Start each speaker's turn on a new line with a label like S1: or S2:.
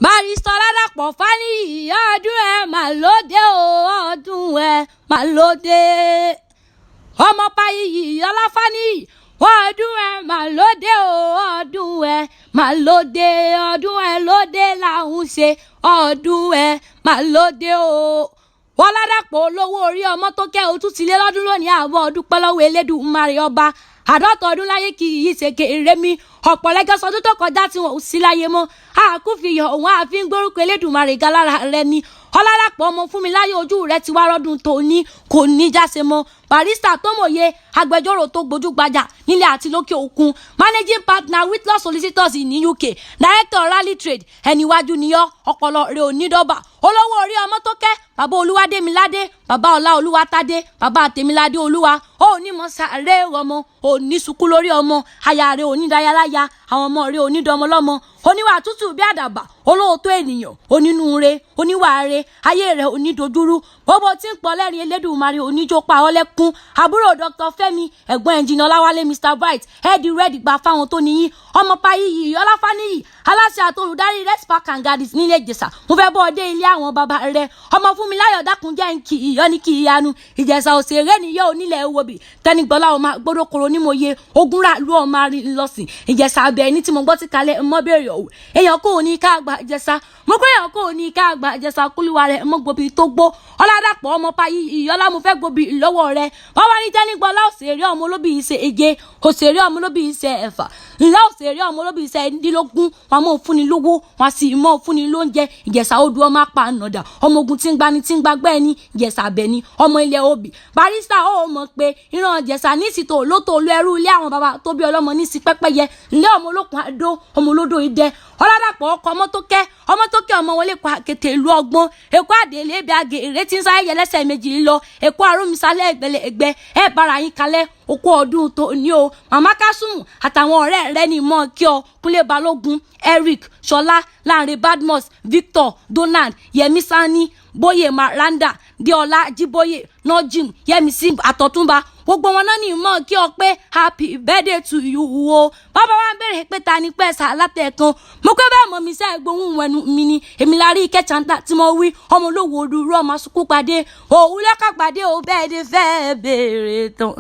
S1: Barrister Oladapo Faniyi ọdún ẹ mà lóde o ọdún ẹ mà lóde. Ọmọ Faniyi ọlá Faniyi ọdún ẹ mà lóde o ọdún ẹ mà lóde. Ọdún ẹ lóde là ń ṣe ọdún ẹ mà lóde o. Oladapo olówó orí ọmọ tó kẹ́ o tún ti lé lọ́dún lónìí àbọ̀ ọdún pẹ́ lọ́wọ́ Elédùmarè ọba. Àádọ́ta ọdún láyé kì í ṣe kéré mi ọ̀pọ̀ lẹ́gẹ́sọ ọdún tó kọjá tí wọn ò sí láyé mọ́ àkúfìyàn òun àfi ń gbórúkọ Elédùmarè ga lára rẹ ni. Oladapo ọmọ fún mi láyé ojú rẹ ti wá rọ́dún tòní kò ní jáse mọ́. Barrister tó mòye agbẹjọ́rò tó gbójúgbajà nílẹ̀ àti lókè òkun, managing partner with law solicitors ní UK, director rally trade, ẹniwájú níyọ ọpọlọ rẹ ò ní dọ́bà. Olówó orí ọmọ tó kẹ́ bàbá Olúwadémiládé, bàbá Ọlá Olúwatádé, bàbá Tèmiládé Olúwa, ó ní mọ sàárè ọmọ, ó ní sùkú lórí ọmọ, aya rẹ ò ní dayaláya, àwọn ọmọ rẹ ò ní dọmọlọ́mọ, oníwà tútù bí àdàbà, olóòótọ́ ènìyàn, onínúure, oníwàre, ayé rẹ ò ní dojúrú, gbogbo tí ń pọ̀ lẹ́rìn Elédùmarè oníjó pa ọ́ lẹ́kún. Àbúrò Dr. Fẹ́mi, ẹ̀gbọ́n ẹnjìnà Ọláwálé Mr. Bright, ẹ̀ẹ́dì rẹ́ẹ̀dì gbà fáwọn tó níyìn. Ọmọ Faniyi ọlá Faniyi, aláṣẹ àtolùdarí Rest Park and Gardens nílé Ìjẹ̀ṣà, mo fẹ́ bọ́ ọdẹ ilé àwọn bàbá rẹ̀. Ọmọ fún mi láyọ̀ dákun jẹ́ nkì ìyọ́ ní kì í yanu. Ìjẹ̀ṣà òṣèré nìyọ́ onílẹ̀ ewòbí, tẹnigbọ́lá ọmọ gbódòkòrò nímòye, ogunra lu ọmọ arìnlọ́sìn. Ìjẹ̀ṣà abẹ ẹni tí mo gbọ́ ti kalẹ̀ mọ́ bèrè ọ̀wọ̀. Èèyàn kò ní ká àgbà Ìjẹ̀ṣà, mo pé èèyàn kò ní ká àgbà Ìjẹ̀ṣà kúlúwa rẹ̀ mọ́ gbobi tó gbó. Oladapo ọmọ Faniyi ọlá mo fẹ́ gbobi lọ́wọ́ rẹ̀. Wọ́n wá ní tẹnigbọ́lá òṣèré ọmọ olóbì ìṣe èje, òṣèré ọmọ olóbì ìṣe ẹ̀fà, ńlá òṣèré ọmọ olóbì ìṣe ẹ̀ndínlógún, wọn mọ̀ fúnni lówó, wọn sì mọ̀ fúnni lóúnjẹ. Ìjẹ̀ṣà odò ọmọ apá ànàdà, ọmọ ogun tí ń gbani tí ń gbagbẹ́ ẹni, Ìjẹ̀ṣà abẹ́ni, ọmọ ilẹ̀ obì. Barrister ó mọ̀ pé ìran Ìjẹ̀ṣà ní ìsìtò lótò olú ẹrú ilé àwọn bàbá tó bí ọlọ́mọ ní sí pẹ́pẹ́yẹ, ńlẹ́ ọmọ olókun àdó, ọmọ olódò idẹ. Oladapo ọkọ ọmọ tó kẹ́ ọmọ wọlé pa kété ìlú ọgbọ́n, èkó àdèlé ibi àgè èrè tí ń sáré yẹlẹ́sẹ̀ méjì lọ, èkó àrómisalẹ̀ ẹgbẹ̀lẹ̀ ẹ̀ bára yín kalẹ̀ okú ọdún tó ní o. Màmá Kásùmù àtàwọn ọ̀rẹ́ rẹ̀ ní mọ́ kí ọ, Kúnlé Balógun, Eric, Ṣọlá, Láńrè Badmus, Victor, Donald, Yẹmí Sani, Bóyè Maranda, Diola Jíbóyè, Nojim, Yẹmísí Àtọ̀túnba, gbogbo wọn náà ní mọ́ kí ọ pé happy birthday to you o. Bàbá wa ń bèrè pé ta ni pẹ́ sà látẹ̀kan, mo pé bẹ́ẹ̀ mọ̀ mi sẹ́ gbóhùn wẹnu mi ni èmi la rí Ìkẹchàntà tí mo wí ọmọ olówó odù rọ́ ọmọ sukú pàdé òwúlẹ́kà pàdé ò bẹ́ẹ̀ dé fẹ́ bèrè tán.